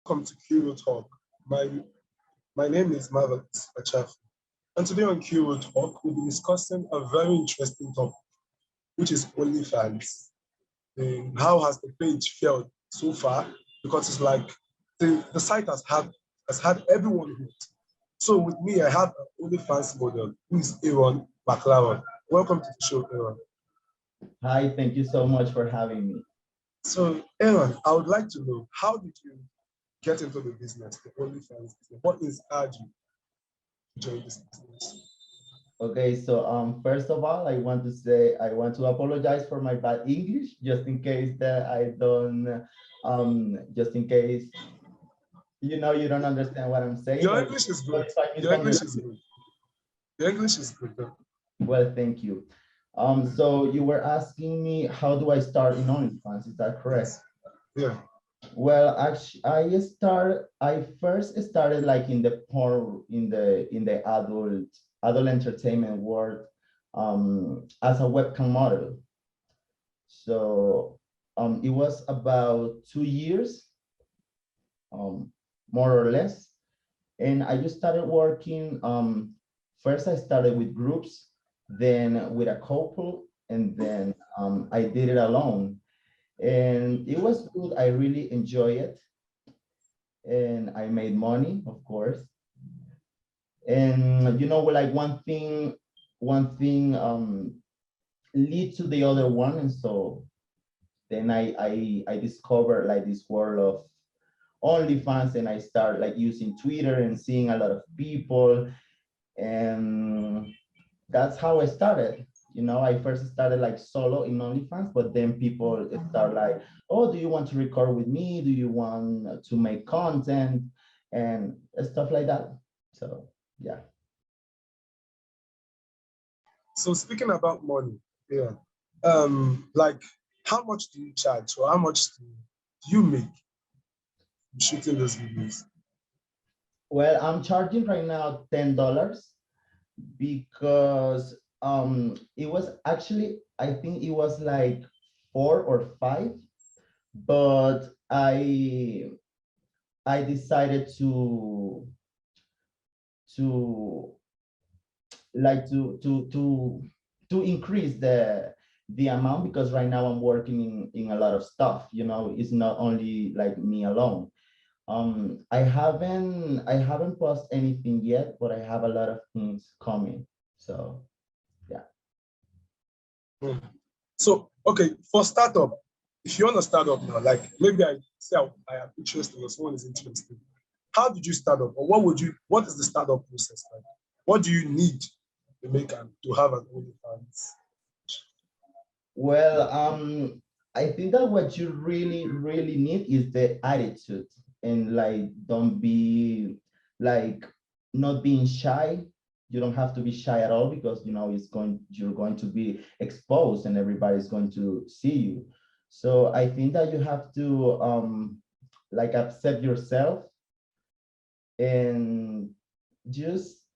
Welcome to Kuro Talk. My name is Marvelous Achaf, and today on Kuro Talk, we'll be discussing a very interesting topic, which is OnlyFans. How has the page failed so far? Because it's like the site has had everyone hooked. So with me, I have an OnlyFans model who is Aaron McLaron. Welcome to the show, Aaron. Hi, thank you so much for having me. So Aaron, I would like to know, how did you get into the business, the OnlyFans business? What inspired you to join this business? Okay, so first of all, I want to apologize for my bad English, just in case that I don't, just in case you don't understand what I'm saying, Your or English is good. if I Your English misunderstood. is good. Your English is good. Though. Well, thank you. So you were asking me how do I start in OnlyFans? Is that correct? Yes. Yeah. Well, actually, I first started like in the porn, in the adult entertainment world, as a webcam model. So it was about 2 years, um, more or less. And I just started working. First, I started with groups, then with a couple, and then I did it alone. And it was good. I really enjoy it. And I made money, of course. And like one thing lead to the other one. And so then I discovered like this world of OnlyFans, and I started like using Twitter and seeing a lot of people, and that's how I started. I first started like solo in OnlyFans, but then people start like, oh, do you want to record with me? Do you want to make content and stuff like that? So yeah. So speaking about money, yeah. Like how much do you charge, or how much do you make shooting those videos? Well, I'm charging right now $10 because it was actually, I think it was like 4 or 5, but I decided to like to increase the amount, because right now I'm working in a lot of stuff. It's not only like me alone. I haven't posted anything yet, but I have a lot of things coming. So yeah. Hmm. So okay, for startup, if you want to start up now, like maybe I say I am interested or someone is interested, how did you start up, or what is the startup process like? What do you need to make and to have an OnlyFans? Well, I think that what you really, really need is the attitude, and like don't be like not being shy. You don't have to be shy at all, because you're going to be exposed and everybody's going to see you. So I think that you have to like accept yourself, and just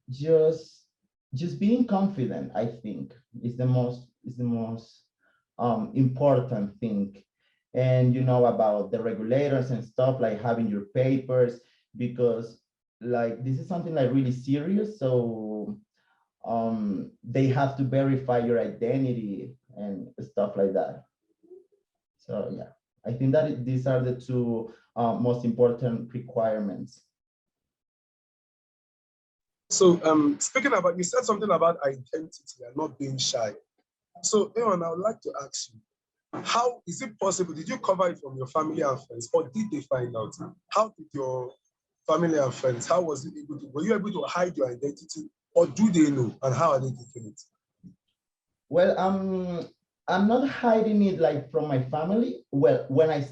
just just being confident, I think, is the most important thing. And about the regulators and stuff, like having your papers, because like this is something like really serious. So they have to verify your identity and stuff like that. So yeah, I think that these are the two most important requirements. So speaking about, you said something about identity and not being shy. So Aaron, I would like to ask you, how is it possible? Did you cover it from your family and friends, or did they find out? How did your family and friends, how was it able to, were you able to hide your identity, or do they know, and how are they taking it? Well, I'm not hiding it like from my family. Well, when I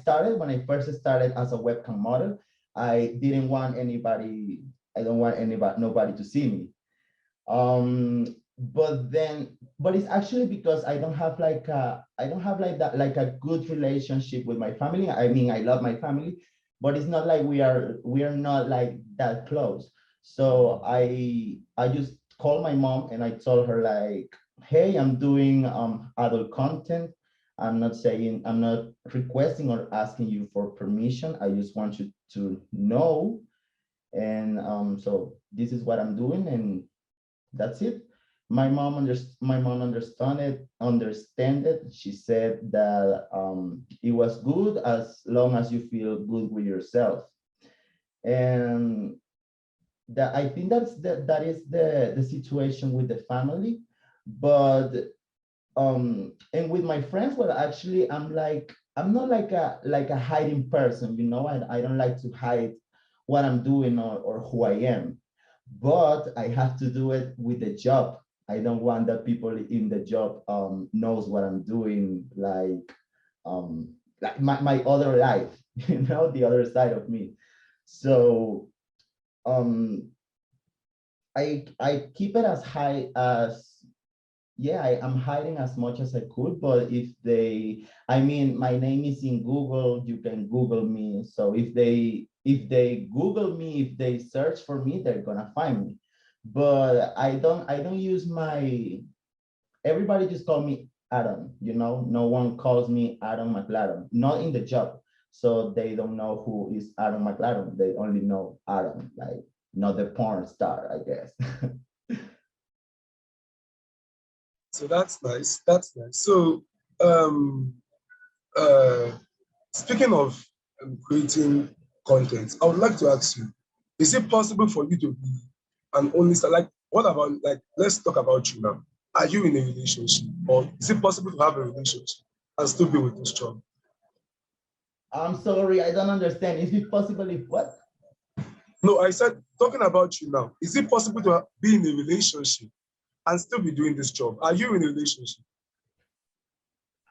first started as a webcam model, I didn't want anybody, I don't want nobody to see me. But it's actually because I don't have like that, like a good relationship with my family. I mean, I love my family, but it's not like we are not like that close. So I just called my mom and I told her like, hey, I'm doing adult content. I'm not requesting or asking you for permission. I just want you to know. And so this is what I'm doing, and that's it. My mom understand it. She said that it was good as long as you feel good with yourself. And that I think that is the situation with the family. But and with my friends, well, actually I'm not like a hiding person, you know. I don't like to hide what I'm doing or who I am, but I have to do it with the job. I don't want that people in the job knows what I'm doing, like my other life, you know, the other side of me. So um I keep it as high as, yeah, I'm hiding as much as I could, but if they, I mean, my name is in Google, you can Google me. So if they Google me, if they search for me, they're gonna find me. But I don't use my, everybody just call me Adam, you know, no one calls me Aaron McLaron, not in the job. So they don't know who is Aaron McLaron. They only know Aaron, like not the porn star, I guess. So that's nice. That's nice. So um, uh, speaking of creating content, I would like to ask you, is it possible for you to be an only star? Like, what about, like, let's talk about you now. Are you in a relationship? Or is it possible to have a relationship and still be with this job? I'm sorry, I don't understand. Is it possible if what? No, I said, talking about you now, is it possible to be in a relationship and still be doing this job? Are you in a relationship?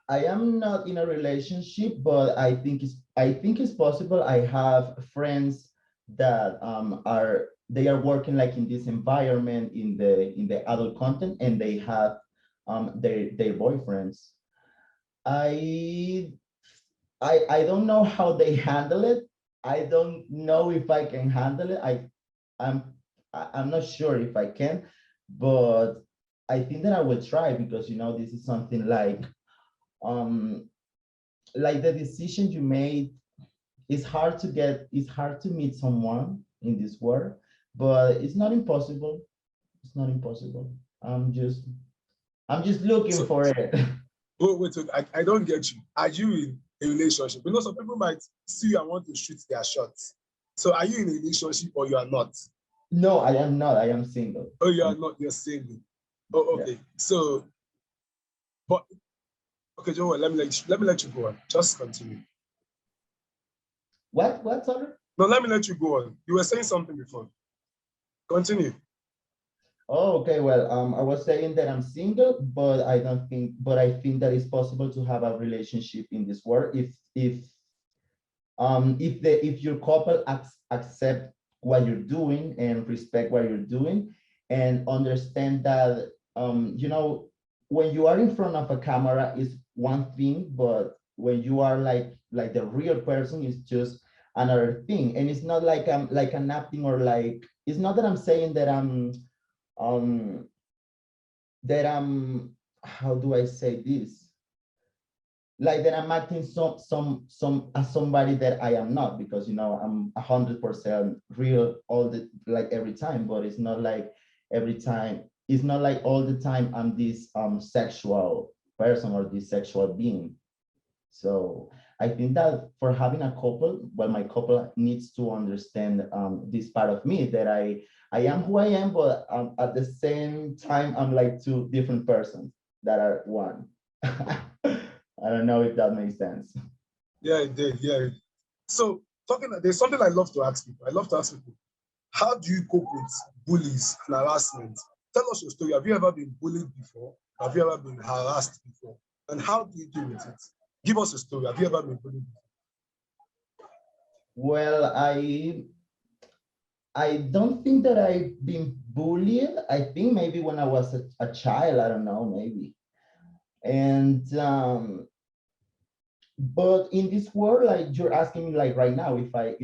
I am not in a relationship, but I think it's possible. I have friends that they are working like in this environment in the adult content, and they have their boyfriends. I I don't know how they handle it. I don't know if I can handle it. I'm I'm not sure if I can, but I think that I will try, because you know this is something um like the decision you made. It's hard to meet someone in this world, but it's not impossible. It's not impossible. I'm just looking So, for it. wait, I don't get you. Are you in a relationship? Because some people might see you and want to shoot their shots. So are you in a relationship or you are not? No, I am not. I am single. Oh, you are not, you're single. Oh, Yeah. okay. So, but okay, Joel, let me let you go on. Just continue. What, sorry? No, let me let you go on. You were saying something before. Continue. Oh, okay. Well, I was saying that I'm single, but I think that it's possible to have a relationship in this world if your couple accept what you're doing and respect what you're doing, and understand that you know, when you are in front of a camera is one thing, but when you are like the real person is just another thing. And it's not like an acting, or like, it's not that I'm saying um that I'm, how do I say this, like that I'm acting some as somebody that I am not, because you know I'm 100% real all the, like every time. But it's not like every time, it's not like all the time I'm this sexual person or this sexual being. So I think that for having a couple, well, my couple needs to understand this part of me, that I am who I am, but at the same time I'm like two different persons that are one. I don't know if that makes sense. Yeah, it did. Yeah. So there's something I love to ask people. I love to ask people, how do you cope with bullies and harassment? Tell us your story. Have you ever been bullied before? Have you ever been harassed before? And how do you deal with it? Give us a story. Have you ever been bullied before? Well, I don't think that I've been bullied. I think maybe when I was a child, I don't know, maybe. And but in this world, like you're asking me like right now, if I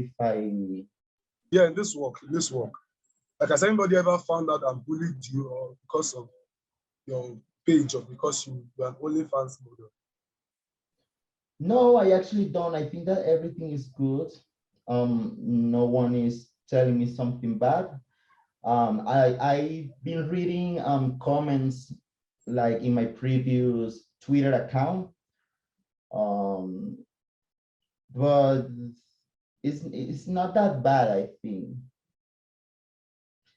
Yeah, in this work. Like, has anybody ever found out and bullied you, or because of your page, or because you're an OnlyFans model? No, I actually don't. I think that everything is good. No one is telling me something bad. I've been reading comments like in my previous Twitter account, um, but it's not that bad, I think.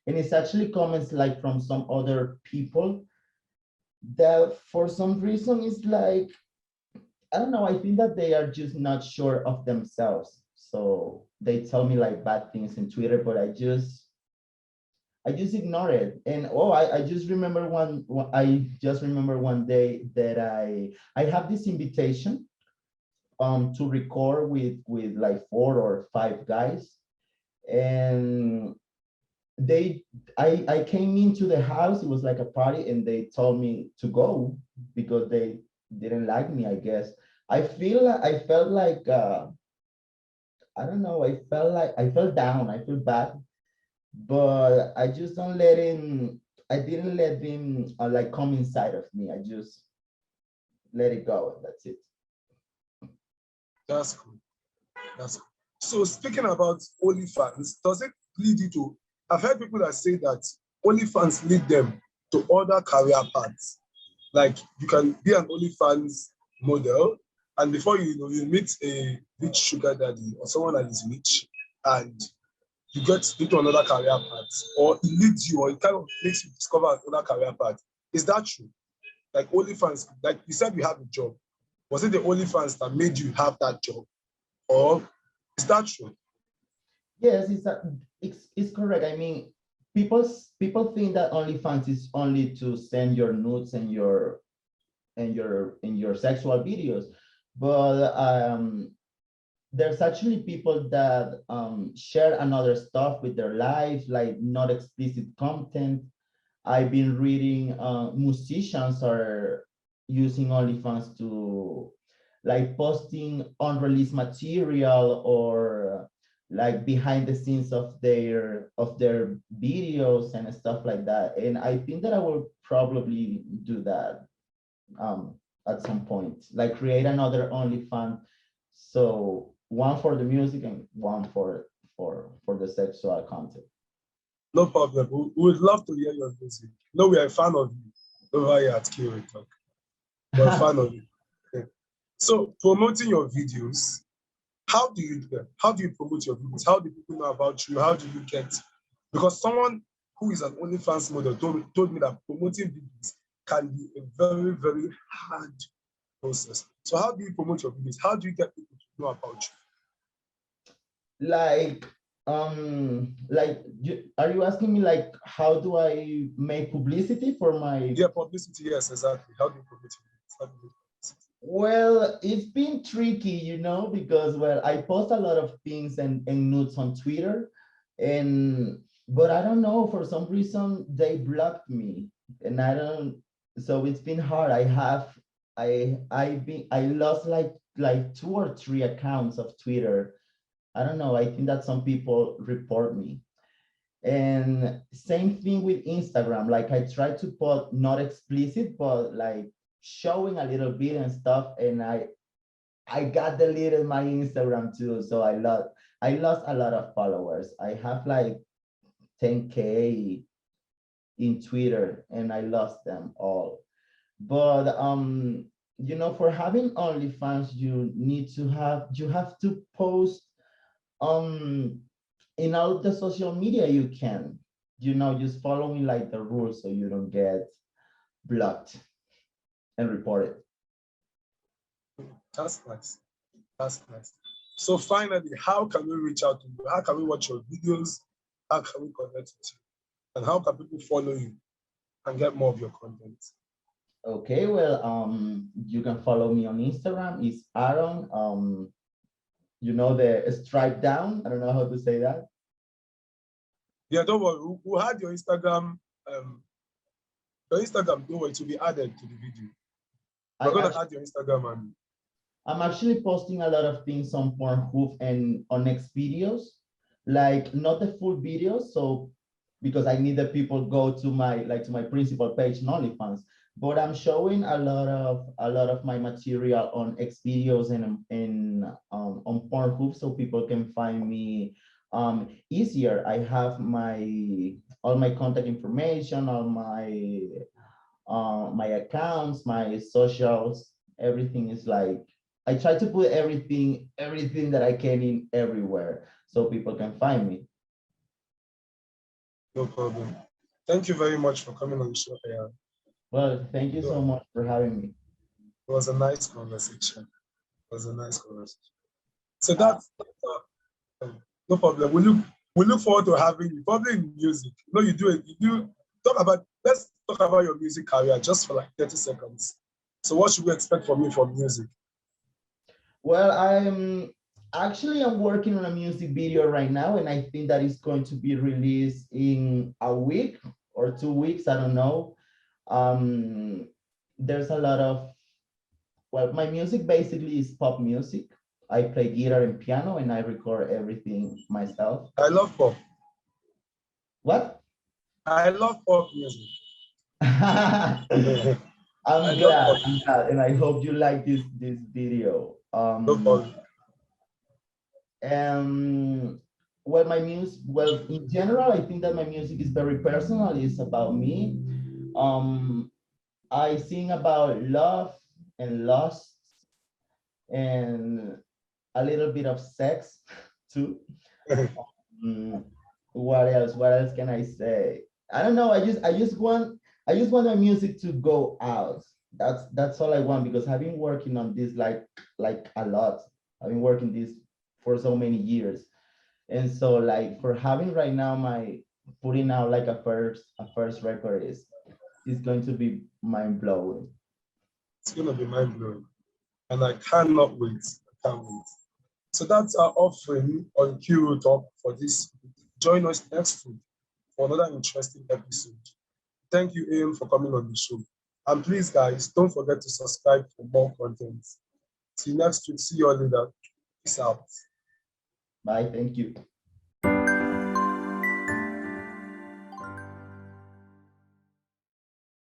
And it's actually comments like from some other people that for some reason is like, I don't know, I think that they are just not sure of themselves. So they tell me like bad things in Twitter, but I just ignore it. And oh, I just remember one day that I have this invitation to record with like 4 or 5 guys. And they I came into the house, it was like a party, and they told me to go because they didn't like me, I guess. I felt like I don't know, I felt down, I feel bad, but I just don't let him, I didn't let him like come inside of me. I just let it go, and that's it. That's cool. That's cool. So speaking about OnlyFans, does it lead you to? I've heard people that say that OnlyFans lead them to other career paths. Like you can be an OnlyFans model, and before you know, you meet a rich sugar daddy or someone that is rich, and you get into another career path, or it leads you, or it kind of makes you discover another career path. Is that true? Like OnlyFans, like you said, you have a job. Was it the OnlyFans that made you have that job, or is that true? Yes, it's correct. I mean, people think that OnlyFans is only to send your nudes and your sexual videos, but there's actually people that share another stuff with their lives, like not explicit content. I've been reading musicians are using OnlyFans to like posting unreleased material or like behind the scenes of their videos and stuff like that. And I think that I will probably do that at some point, like create another OnlyFans. So one for the music and one for the sexual content. No problem. We would love to hear your music. No, we are a fan of you over here at Kiwi Talk. We're a fan of you. Okay. So promoting your videos, how do you do that? How do you promote your videos? How do people know about you? How do you get? Because someone who is an OnlyFans model told me that promoting videos can be a very, very hard process. So how do you promote your videos? How do you get people to know about Like are you asking me like how do I make publicity for my? you? Yeah, publicity, yes, exactly. How do you promote your videos? How do you Well, it's been tricky, because well, I post a lot of things and nudes on Twitter, and but I don't know, for some reason they blocked me, and I don't. So it's been hard. I lost like 2 or 3 accounts of Twitter. I don't know. I think that some people report me. And same thing with Instagram. Like I try to put not explicit, but like showing a little bit and stuff. And I got deleted my Instagram too. So I lost a lot of followers. I have like 10K in Twitter and I lost them all. But for having OnlyFans, you have to post um in all the social media you can, just following like the rules so you don't get blocked and reported. That's nice. That's nice. So finally, how can we reach out to you? How can we watch your videos? How can we connect with you? And how can people follow you and get more of your content? Okay, well, you can follow me on Instagram. It's Aaron. The stripe down. I don't know how to say that. Yeah, don't worry. We'll add your Instagram, don't worry, to be added to the video. We're gonna add your Instagram and I'm actually posting a lot of things on Pornhub and on X videos, like not the full videos. So because I need the people go to my principal page on OnlyFans, but I'm showing a lot of my material on X videos and on Pornhub, so people can find me easier. I have all my contact information, all my accounts, my socials, everything is like, I try to put everything that I can in everywhere so people can find me. No problem. Thank you very much for coming on the show, Aaron. Well, thank you so much for having me. It was a nice conversation. It was a nice conversation. So Uh, no problem. We look forward to having you, probably in music. No, you do it. You do talk about. Let's talk about your music career just for like 30 seconds. So, what should we expect from you from music? well, I'm working on a music video right now, and I think that is going to be released in a week or 2 weeks. I don't know. There's a lot of, well, my music basically is pop music. I play guitar and piano, and I record everything myself. I love pop. What? I love pop music. I'm I love pop. I'm glad, and I hope you like this video. No problem. Well, my music, well, in general, I think that my music is very personal. It's about me. Um, I sing about love and lust and a little bit of sex too. Mm, what else? What else can I say? I don't know. I just want my music to go out. That's all I want, because I've been working on this like a lot. I've been working this for so many years. And so like for having right now my putting out like a first record is going to be mind blowing. It's gonna be mind blowing, and I cannot wait. I can't wait. So that's our offering on Q Talk for this week. Join us next week for another interesting episode. Thank you, Ian, for coming on the show. And please, guys, don't forget to subscribe for more content. See you next week. See you all later. Peace out. Bye. Thank you.